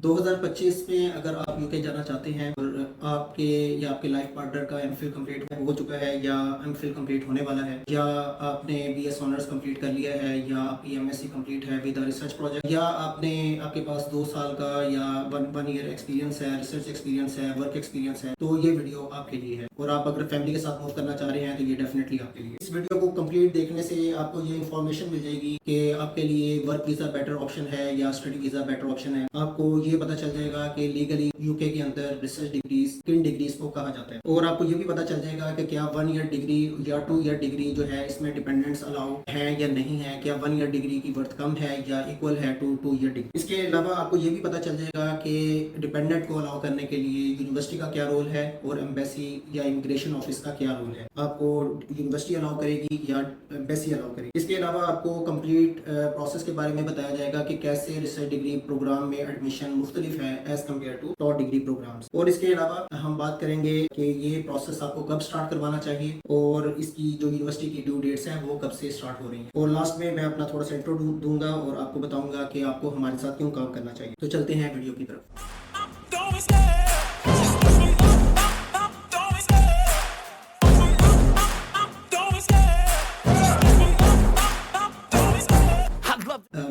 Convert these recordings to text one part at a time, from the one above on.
2025 में अगर आप यूके जाना चाहते हैं और आपके या आपके लाइफ पार्टनर का एमफिल कंप्लीट हो चुका है या एमफिल कंप्लीट होने वाला है या आपने बीएस ऑनर्स कंप्लीट कर लिया है या आपकी एमएससी कंप्लीट है विद रिसर्च प्रोजेक्ट या आपके पास 2 साल का या वन ईयर एक्सपीरियंस है, रिसर्च एक्सपीरियंस है, वर्क एक्सपीरियंस है, तो ये वीडियो आपके लिए है। और आप अगर फैमिली के साथ मूव करना चाह रहे हैं तो ये डेफिनेटली आपके लिए। इस वीडियो को कंप्लीट देखने से आपको ये इन्फॉर्मेशन मिल जाएगी कि आपके लिए वर्क वीजा बेटर ऑप्शन है या स्टडी वीजा बेटर ऑप्शन है। आपको ये पता चल जाएगा कि लीगली यूके के अंदर रिसर्च डिग्रीज किन डिग्रीज को कहा जाता है, और आपको ये भी पता चल जाएगा कि क्या 1 ईयर डिग्री या 2 ईयर डिग्री जो है इसमें डिपेंडेंट्स अलाउ है या नहीं है, क्या 1 ईयर डिग्री की वर्थ कम है या इक्वल है टू 2 ईयर डिग्री। इसके अलावा आपको ये भी पता चल जाएगा कि डिपेंडेंट को अलाउ करने के लिए यूनिवर्सिटी का क्या रोल है और एम्बेसी या इमिग्रेशन ऑफिस का क्या रोल है, आपको यूनिवर्सिटी अलाउ करेगी या एम्बेसी अलाउ करेगी। इसके अलावा आपको कंप्लीट प्रोसेस के बारे में बताया जाएगा कि कैसे रिसर्च डिग्री प्रोग्राम में एडमिशन मुख्तलिफ है as compared to top degree programs. और इसके अलावा हम बात करेंगे कि ये प्रोसेस आपको कब स्टार्ट करवाना चाहिए और इसकी जो यूनिवर्सिटी की ड्यू डेट्स हैं वो कब से स्टार्ट हो रही हैं। और लास्ट में मैं अपना थोड़ा सा इंट्रो दूंगा और आपको बताऊंगा कि आपको हमारे साथ क्यों काम करना चाहिए। तो चलते हैं वीडियो की तरफ।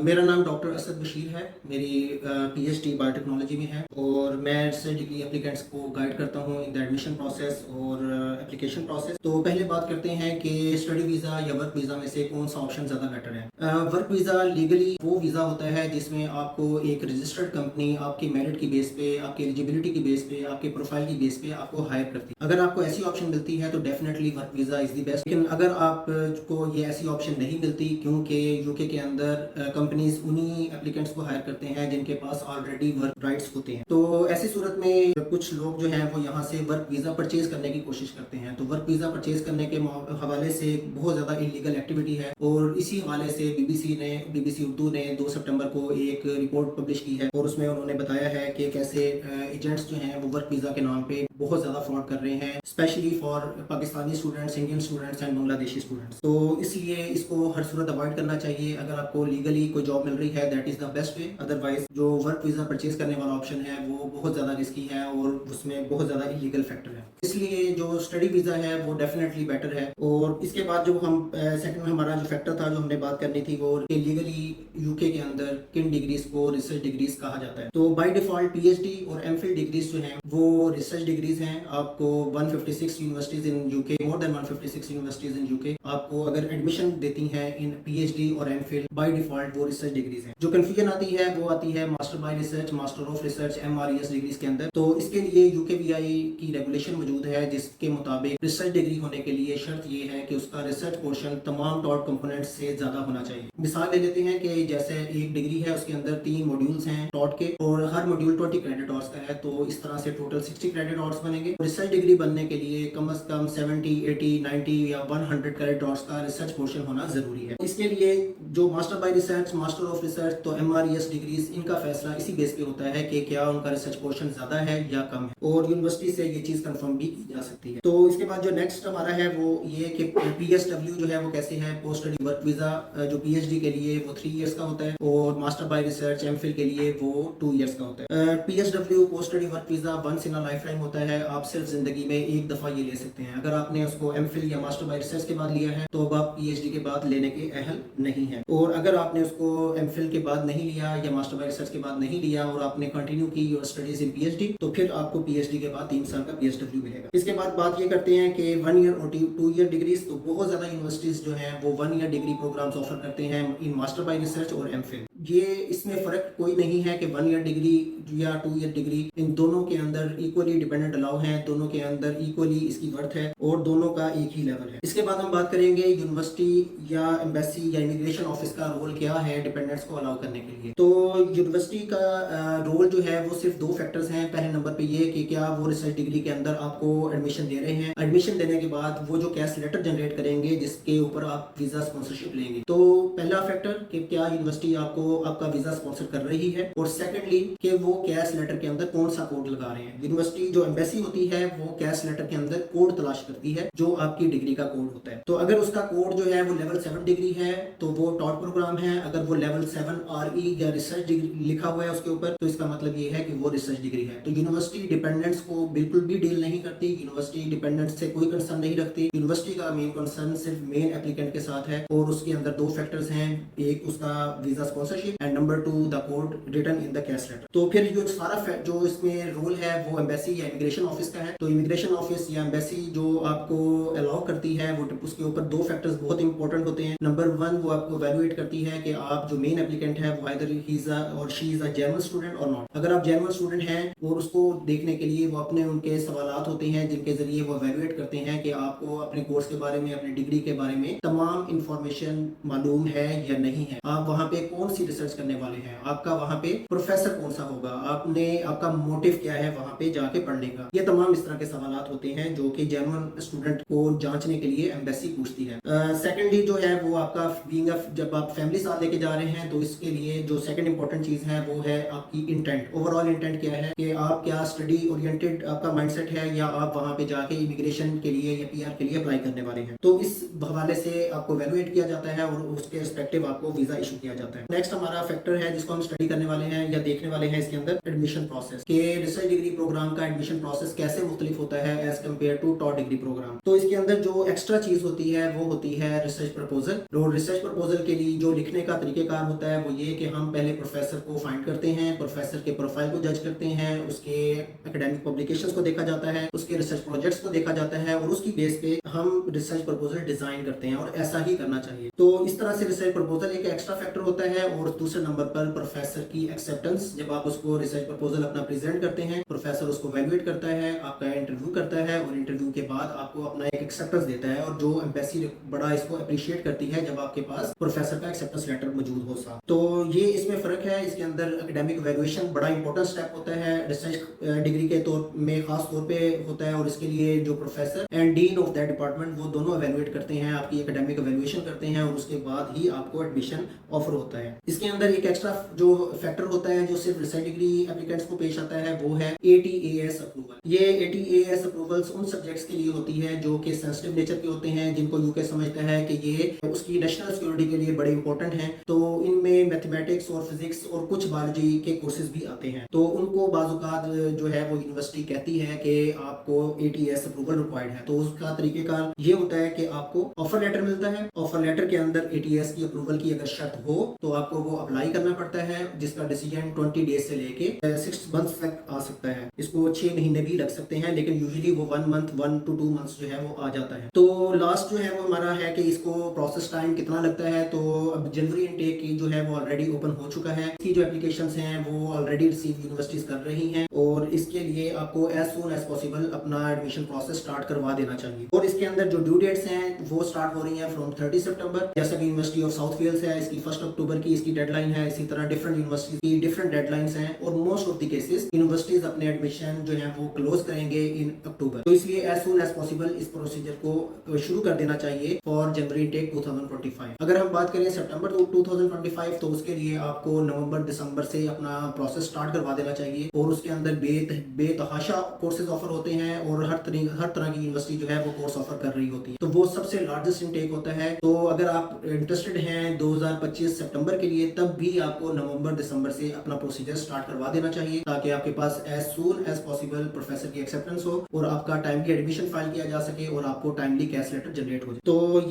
मेरा नाम डॉक्टर असद बशीर है। मेरी पीएचडी बायोटेक्नोलॉजी में है और मैं रिसर्च डिग्री एप्लीकेंट्स को गाइड करता हूँ इन द एडमिशन प्रोसेस और एप्लीकेशन प्रोसेस। तो पहले बात करते हैं कि स्टडी वीज़ा या वर्क वीज़ा में से कौन सा ऑप्शन ज़्यादा बेटर है। वर्क वीज़ा लीगली वो वीज़ा होता है जिसमें आपको एक रजिस्टर्ड कंपनी आपकी मेरिट की बेस पे, आपकी एलिजिबिलिटी की बेस पे, आपके प्रोफाइल की बेस पे आपको हायर करती है। अगर आपको ऐसी ऑप्शन मिलती है तो definitely work visa is the best. लेकिन अगर आपको ये ऐसी ऑप्शन नहीं मिलती, क्योंकि यूके के अंदर कंपनीज उन्हीं एप्लीकेंट्स को हायर करते हैं जिनके पास ऑलरेडी वर्क राइट्स होते हैं, तो ऐसी सूरत में कुछ लोग जो हैं वो यहाँ से वर्क वीज़ा परचेज करने की कोशिश करते हैं। तो वर्क वीज़ा परचेज करने के हवाले से बहुत ज़्यादा इलीगल एक्टिविटी है और इसी हवाले से बीबीसी उर्दू ने 2 सितंबर को एक रिपोर्ट पब्लिश की है और उसमें उन्होंने बताया है कि कैसे एजेंट्स जो हैं वो वर्क वीज़ा के नाम पे बहुत ज़्यादा फ्रॉड कर रहे हैं, specially for Pakistani students, Indian students and Bangladeshi students. तो इसलिए इसको हर सूरत अवॉइड करना चाहिए। अगर आपको लीगली कोई जॉब मिल रही है that is the best way. Otherwise जो वर्क वीज़ा परचेज करने वाला ऑप्शन है वो बहुत ज़्यादा रिस्की है और उसमें बहुत ज़्यादा इलीगल फैक्टर है। इसलिए जो स्टडी वीज़ा है वो डेफिनेटली बेटर है। और इसके बाद जो हम सेकंड हमारा जो फैक्टर था जो हमने बात करनी थी वो लीगली यूके के अंदर किन डिग्रीज को रिसर्च डिग्रीज कहा जाता है। तो बाय डिफॉल्ट पीएचडी और एमफिल डिग्रीज जो हैं वो रिसर्च डिग्रीज हैं। आपको 156 universities in UK, more than 156 universities in UK आपको अगर एडमिशन देती हैं इन पीएचडी और एमफिल, बाय डिफॉल्ट वो रिसर्च डिग्रीज हैं। जो कंफ्यूजन आती है वो आती है master by research, master of research, MRes degrees के अंदर। तो इसके लिए यूकेवीआई की रेगुलेशन मौजूद है जिसके मुताबिक रिसर्च डिग्री होने के लिए शर्त ये है कि उसका रिसर्च पोर्शन तमाम टॉट कंपोनेंट से ज्यादा होना चाहिए। मिसाल ले लेते हैं कि जैसे एक डिग्री है उसके अंदर 3 मॉड्यूल्स हैं टॉट के और हर मॉड्यूल 20 क्रेडिट आवर्स का है, तो इस तरह से टोटल 60 क्रेडिट आवर्स बनेंगे। रिसर्च डिग्री बनने के लिए कम से कम 70, 80, 90 या 100 क्रेडिट आवर्स का रिसर्च पोर्शन होना जरूरी है। इसके लिए जो master by research, master of research, तो एमआरईएस डिग्रीज, इनका फैसला इसी बेस पे होता है कि क्या उनका रिसर्च पोर्शन ज्यादा है या कम है, और यूनिवर्सिटी से ये चीज कंफर्म भी की जा सकती है। तो इसके बाद जो नेक्स्ट हमारा है वो ये कि पीएसडब्ल्यू जो है वो कैसे है। पोस्ट स्टडी वर्क वीजा जो पीएचडी के लिए वो 3 इयर्स का होता है और मास्टर बाय रिसर्च एमफिल के लिए वो 2 इयर्स का होता है। PSW post study work visa once in a lifetime होता है। आप सिर्फ जिंदगी में एक दफा ये ले सकते हैं। अगर आपने उसको एमफिल या मास्टर बाय रिसर्च के बाद लिया है तो अब आप पीएचडी के बाद लेने के अहल नहीं है। और अगर आपने उसको एमफिल के बाद नहीं लिया या मास्टर बाय रिसर्च के बाद नहीं लिया और आपने कंटिन्यू की योर स्टडीज इन पीएचडी, तो फिर आपको पीएचडी के बाद 3 साल का पीएसडब्ल्यू मिलेगा। इसके बाद बात ये करते हैं कि 1 ईयर और 2 ईयर डिग्रीज। तो बहुत ज्यादा यूनिवर्सिटीज जो हैं वो 1 ईयर डिग्री प्रोग्राम्स ऑफर करते हैं इन मास्टर बाय रिसर्च और एमफिल। ये इसमें फर्क कोई नहीं है कि 1 ईयर डिग्री या 2 ईयर डिग्री, इन दोनों के अंदर इक्वली डिपेंडेंट अलाउ है, दोनों के अंदर इक्वली इसकी वर्थ है और दोनों का एक ही लेवल है। इसके बाद हम बात करेंगे यूनिवर्सिटी या एम्बेसी या इमिग्रेशन ऑफिस का रोल क्या है डिपेंडेंट्स को अलाउ करने के लिए। तो यूनिवर्सिटी का रोल जो है वो सिर्फ 2 फैक्टर्स हैं। पहले नंबर पे ये कि क्या वो रिसर्च डिग्री के अंदर आपको एडमिशन दे रहे हैं, एडमिशन देने के बाद वो जो कैश लेटर जनरेट करेंगे जिसके ऊपर आप वीजा स्पॉन्सरशिप लेंगे। तो पहला फैक्टर कि क्या यूनिवर्सिटी आपको वो आपका वीजा स्पॉन्सर कर रही है, और सेकंडली कि वो कैश लेटर के अंदर कौन सा कोड लगा रहे हैं। यूनिवर्सिटी जो एम्बेसी होती है वो कैश लेटर के अंदर कोड तलाश करती है जो आपकी डिग्री का कोड होता है। तो अगर उसका कोड जो है वो लेवल 7 डिग्री है तो वो टॉप प्रोग्राम है। अगर वो लेवल 7 RE या रिसर्च डिग्री लिखा हुआ है उसके ऊपर तो इसका मतलब ये है कि वो रिसर्च डिग्री है। तो यूनिवर्सिटी डिपेंडेंट्स को बिल्कुल भी डील नहीं करती, यूनिवर्सिटी डिपेंडेंट्स से कोई कंसर्न नहीं रखती। यूनिवर्सिटी का मेन कंसर्न सिर्फ मेन एप्लीकेंट के साथ है, और उसके अंदर दो फैक्टर्स हैं, एक उसका visa sponsorship and number 2 the code written in the CAS letter. तो फिर जो सारा जो इसमें रोल है वो एम्बेसी या इमिग्रेशन ऑफिस का है। तो इमिग्रेशन ऑफिस या एम्बेसी जो आपको अलाउ करती है वो उसके ऊपर दो फैक्टर्स बहुत इंपॉर्टेंट होते हैं। नंबर 1 वो आपको वैल्यूएट करती है कि आप जो मेन एप्लीकेंट है वो आइदर ही इज और she is a genuine student और नॉट। अगर आप जेन्युइन स्टूडेंट हैं और उसको देखने के लिए वो अपने उनके सवालात होते हैं जिनके जरिए वो वैल्यूएट करते हैं कि आपको अपने कोर्स के बारे में, अपनी डिग्री के बारे में तमाम इंफॉर्मेशन मालूम है या नहीं है, आप वहाँ पे कौन सी रिसर्च करने वाले हैं, आपका वहाँ पे प्रोफेसर कौन सा होगा, आपका मोटिव क्या है वहाँ पे जाके पढ़ने का। ये तमाम इस तरह के सवालात होते हैं जो कि जेन्युइन स्टूडेंट को जांचने के लिए एम्बेसी पूछती है। सेकेंडली जो है वो आपका जब आप फैमिली साथ लेके जा रहे हैं तो इसके लिए जो सेकंड इंपॉर्टेंट चीज है वो है आपकी इंटेंट। ओवरऑल इंटेंट क्या है कि आप क्या स्टडी ओरिएंटेड आपका माइंडसेट है या आप वहाँ पे जाके इमिग्रेशन के लिए या PR के लिए अप्लाई करने वाले हैं। तो इस हवाले से आपको वैल्यूएट किया जाता है और उसके रिस्पेक्टिव आपको वीजा इशू किया जाता है। नेक्स्ट हमारा फैक्टर है जिसको हम स्टडी करने वाले हैं या देखने वाले हैं इसके अंदर, एडमिशन प्रोसेस के रिसर्च डिग्री प्रोग्राम का एडमिशन प्रोसेस कैसे मुख्तलिफ होता है as compared to top degree program. तो इसके अंदर जो एक्स्ट्रा चीज होती है वो होती है रिसर्च प्रपोजल। और रिसर्च प्रपोजल के लिए जो लिखने का तरीकेकार होता है वो ये कि हम पहले प्रोफेसर को फाइंड करते हैं, प्रोफेसर के प्रोफाइल को जज करते हैं, उसके एकेडमिक पब्लिकेशंस को देखा जाता है, उसके रिसर्च प्रोजेक्ट्स को देखा जाता है और उसकी बेस पे हम रिसर्च प्रपोजल डिजाइन करते हैं, और ऐसा ही करना चाहिए। तो इस तरह से रिसर्च प्रपोजल एक एक्स्ट्रा फैक्टर होता है। और दूसरे नंबर पर प्रोफेसर की एक्सेप्टेंस, जब आप उसको रिसर्च प्रपोजल अपना प्रेजेंट करते हैं, प्रोफेसर उसको वैल्यूएट करता है, आपका इंटरव्यू करता है और इंटरव्यू के बाद आपको अपना एक एक्सेप्टेंस देता है, और जो एम्बेसी बड़ा इसको अप्रिशिएट करती है जब आपके पास प्रोफेसर का एक्सेप्टेंस लेटर मौजूद हो साथ। तो ये इसमें फर्क है। इसके अंदर एकेडमिक वैल्यूएशन बड़ा इंपॉर्टेंट स्टेप होता है रिसर्च डिग्री के तौर में खास तौर पे होता है, और इसके लिए जो professor and dean of that department वो दोनों एवेल्युएट करते हैं, आपकी एकेडमिक वैल्यूएशन करते हैं और उसके बाद ही आपको एडमिशन ऑफर होता है। इसके अंदर एक एक्स्ट्रा जो फैक्टर होता है जो सिर्फ रिसर्च डिग्री एप्लीकेंट्स को पेश आता है वो है ATAS अप्रूवल। ये ATAS अप्रूवल्स उन सब्जेक्ट्स के लिए होती है जो कि सेंसिटिव नेचर के होते हैं, जिनको यूके समझता है कि ये उसकी नेशनल सिक्योरिटी के लिए बड़े इंपॉर्टेंट हैं। तो इनमें मैथमेटिक्स और फिजिक्स और कुछ बायोलॉजी के कोर्सेज भी आते हैं। तो उनको बाजुकात जो है वो यूनिवर्सिटी कहती है कि आपको ATAS अप्रूवल रिक्वायर्ड है। तो उसका तरीकेकार ये होता है कि आपको ऑफर लेटर मिलता है, ऑफर लेटर के अंदर ATAS की अप्रूवल की अगर शर्त हो तो आपको वो अप्लाई करना पड़ता है, जिसका डिसीजन 20 डेज से लेके 6 मंथ्स तक आ सकता है। इसको 6 महीने भी लग सकते हैं, लेकिन यूजुअली वो 1 to 2 मंथ्स जो है वो आ जाता है। तो लास्ट जो है वो हमारा है कि इसको प्रोसेस टाइम कितना लगता है। तो अब जनवरी इनटेक की जो है वो ऑलरेडी ओपन हो चुका है। इसकी जो एप्लीकेशंस हैं वो ऑलरेडी रिसीव यूनिवर्सिटीज कर रही हैं, और इसके लिए आपको एज सून एज पॉसिबल अपना एडमिशन प्रोसेस स्टार्ट करवा देना चाहिए। और इसके अंदर जो ड्यू डेट्स हैं वो स्टार्ट हो रही हैं फ्रॉम 30 सितंबर। जैसा कि यूनिवर्सिटी ऑफ साउथ वेल्स है, इसकी 1 अक्टूबर की इसकी डेडलाइन है। इसी तरह डिफरेंट यूनिवर्सिटी की डिफरेंट डेडलाइंस हैं, और most of the cases universities अपने एडमिशन जो है वो क्लोज करेंगे इन अक्टूबर। तो इसलिए एज सून एज पॉसिबल इस प्रोसीजर को शुरू कर देना चाहिए फॉर जनवरी इनटेक 2025। अगर हम बात करें सितंबर 2025 तो उसके लिए आपको नवंबर दिसंबर से अपना प्रोसेस स्टार्ट करवा देना चाहिए, और उसके अंदर बेतहाशा कोर्सेज ऑफर होते हैं, और हर तरह की यूनिवर्सिटी जो है वो कोर्स ऑफर कर रही होती है। तो वो सबसे लार्जेस्ट इनटेक होता है। तो अगर आप इंटरेस्टेड हैं 2025 सितंबर के लिए, तब भी आपको नवंबर दिसंबर से अपना प्रोसीजर स्टार्ट करवा देना चाहिए, ताकि आपके पास as soon as possible professor की एक्सेप्टेंस हो और आपका टाइमली एडमिशन फाइल किया जा सके और आपको टाइमली कैश लेटर जनरेट हो जाए। तो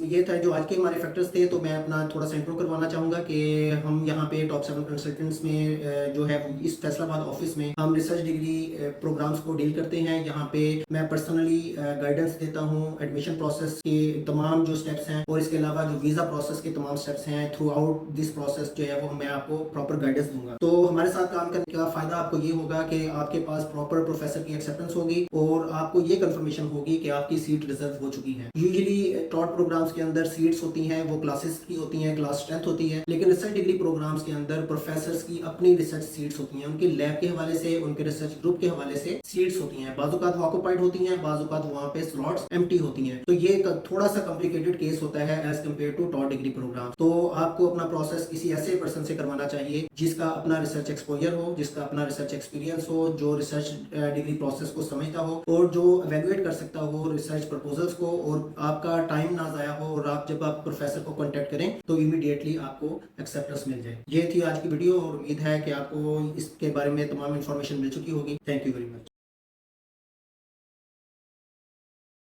ये था जो आज के हमारे फैक्टर्स थे। तो मैं अपना थोड़ा सा इंट्रो करवाना चाहूंगा कि हम यहाँ पे टॉप 7 कंसल्टेंट्स में जो है इस फैसलाबाद ऑफिस में हम रिसर्च डिग्री प्रोग्राम्स को डील करते हैं। यहाँ पे मैं पर्सनली गाइडेंस देता हूँ एडमिशन प्रोसेस के तमाम जो स्टेप्स हैं, और इसके अलावा जो वीजा प्रोसेस के तमाम स्टेप्स हैं थ्रू आउट दिस प्रोसेस जो है वो मैं आपको प्रॉपर गाइडेंस दूंगा। तो हमारे साथ काम करने का फायदा आपको ये होगा कि आपके पास प्रॉपर प्रोफेसर की एक्सेप्टेंस होगी, और आपको ये कंफर्मेशन होगी कि आपकी सीट रिजर्व हो चुकी है। यूजुअली टॉप प्रोग्राम्स के अंदर सीट्स होती हैं वो क्लासेस की होती हैं, क्लास स्ट्रेंथ होती है, लेकिन रिसर्च डिग्री प्रोग्राम्स के अंदर प्रोफेसर्स की अपनी रिसर्च सीट्स होती हैं, उनके लैब के हवाले से, उनके रिसर्च ग्रुप के हवाले से सीट्स होती हैं। बाजुकात वो ऑक्युपाइड होती हैं, बाजुकात वहाँ पे स्लॉट्स एम्प्टी होती हैं। तो ये थोड़ा सा कॉम्प्लिकेटेड केस होता है as compared to top degree program. तो आपको अपना प्रोसेस प्रोसेस किसी ऐसे पर्सन से करवाना चाहिए जिसका अपना रिसर्च एक्सपोजर हो, जिसका अपना रिसर्च एक्सपीरियंस हो, जो रिसर्च डिग्री प्रोसेस को समझता हो और जो एवेलुएट कर सकता हो रिसर्च प्रपोजल्स को, और आपका टाइम ना ज़ाया हो और आप जब आप प्रोफेसर को कॉन्टेक्ट करें तो इमीडिएटली आपको एक्सेप्टेंस मिल जाए। ये थी आज की वीडियो और उम्मीद है कि आपको इसके बारे में तमाम इन्फॉर्मेशन मिल चुकी होगी। Thank you very much.